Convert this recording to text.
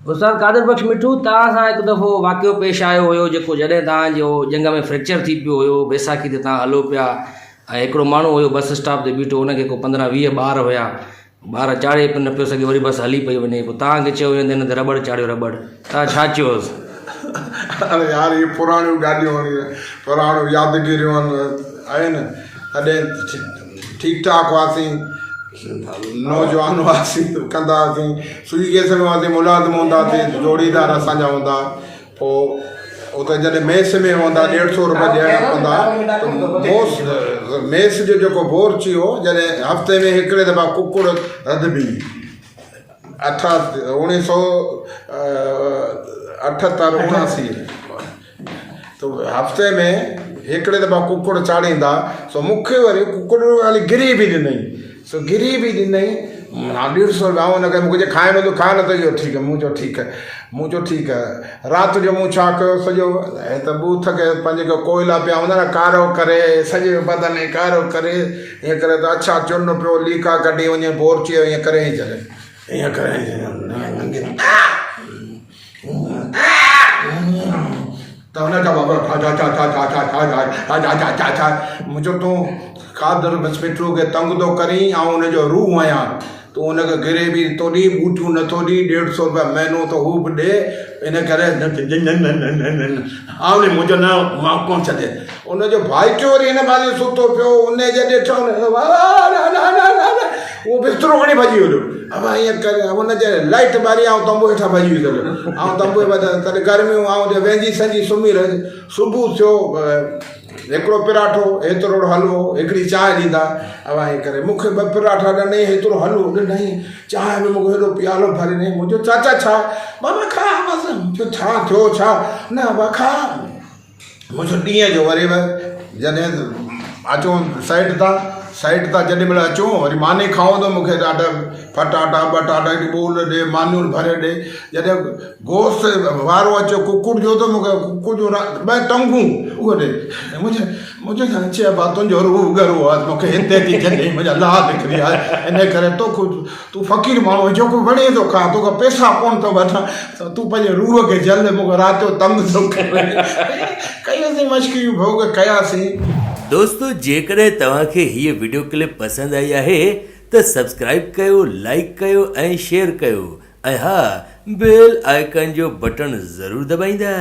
उस्ताद कादिर बख्श मिठू तव्हां सां हिकु दफ़ो वाक़ियो पेश आयो हुयो जेको जॾहिं तव्हांजो जंग में फ्रैक्चर थी पियो हुयो बैसाखी ते तव्हां हलो पिया ऐं हिकिड़ो माण्हू हुयो बस स्टॉप ते बीठो हुनखे को 15-20 ॿार हुया ॿार चाढ़े न पियो सघे वरी बस हली पई वञे पोइ तव्हांखे चयो वेंदे हिन ते रबड़ चाढ़ियो रबड़ तव्हां छा चयोसि? अरे यार ये पुराणियूं ॻाल्हियूं पुराणियूं यादगिरियूं आहिनि तॾहिं ठीकु ठाक हुआसीं नौजवान हुआसीं कंदा हुआसीं सुई केस में हुआसीं मुलाज़िम हूंदा हुआसीं जोड़ीदार असांजा हूंदा पोइ उते जॾहिं मेस में हूंदा 150 रुपया ॾियणा पवंदा मेस जो जेको बोर्ची हो जॾहिं हफ़्ते में हिकिड़े दफ़ा कुकुड़ रधबी 1978 तो हफ़्ते में हिकिड़े दफ़ा कुकुड़ चाढ़ींदा सो मूंखे वरी कुकुड़ वाली गिरी बि ॾिनई सो गिरी बि ॾिनई 150 रुपया हुनखे मूंखे खाइण में खाए न त इहो ठीकु आहे मूं चयो ठीकु आहे राति जो मूं छा कयो सॼो ऐं त बूथ खे पंहिंजे कोयला पिया हूंदा न कारो करे सॼे बदन में कारो करे ईअं करे त अच्छा चुन पियो लीका कढी वञे बोरची ईअं करे ई छॾे ईअं करे त हुनजा बाबा मुंहिंजो तूं कादिर बक्श मिठो खे तंग थो करी ऐं हुनजो रूह आहियां तूं हुनखे गिरे बि थो ॾी बूटियूं नथो ॾी 150 रुपया महीनो त हू बि ॾे इन करे मुंहिंजो न मां कोन छॾे उनजो भाइटियो वरी हिन पासे सुतो पियो उन जे ॾिठो उहो बिस्तरो खणी भॼी वियो अब ईअं करे हुनजे लाइट ॿारी ऐं तंबू हेठां भॼी वियो ऐं तंबू तॾहिं गर्मियूं ऐं वेंदी सॼी सुम्ही रही सुबुह थियो हिकिड़ो पराठो हेतिरो हलवो हिकिड़ी चांहि ॾींदा अब ईअं करे मूंखे 2 पराठा ॾिनई हेतिरो हलवो ॾिनई चांहि में मूंखे हेॾो प्यालो भरे ॾिनई मुंहिंजो चाचा छा बाबा खा बसि मुंहिंजो छा थियो छा न बाबा खा मुंहिंजो ॾींहं जो वरी जॾहिं अचूं साइड तां जेॾी महिल अचूं वरी मानी खाऊं त मूंखे ॾाढा पटाटा बटाटा ॿोल ॾे मानियूं भरे ॾे जॾहिं गोश्त वारो अचो कुकुड़ जो त मूंखे कुकुड़ जो 2 टंगूं उहो ॾे मुंहिंजे चए बा तुंहिंजो रूह गरो आहे मूंखे हिते थी छॾे मुंहिंजा लाह निकिरी आहे इन करे तूं फ़क़ीर माण्हू जेको वणे थो खा तोखां पैसा कोन थो वठां त तूं पंहिंजे रूह खे जल मूंखे राति जो तंग थो करे कईसीं मश्कियूं भोग कयासीं। दोस्तों जेकॾहिं तव्हांखे हीअ वीडियो क्लिप पसंदि आई आहे त सब्सक्राइब कयो लाइक कयो ऐं शेयर कयो ऐं हा बेल आइकन जो बटन ज़रूरु दॿाईंदा।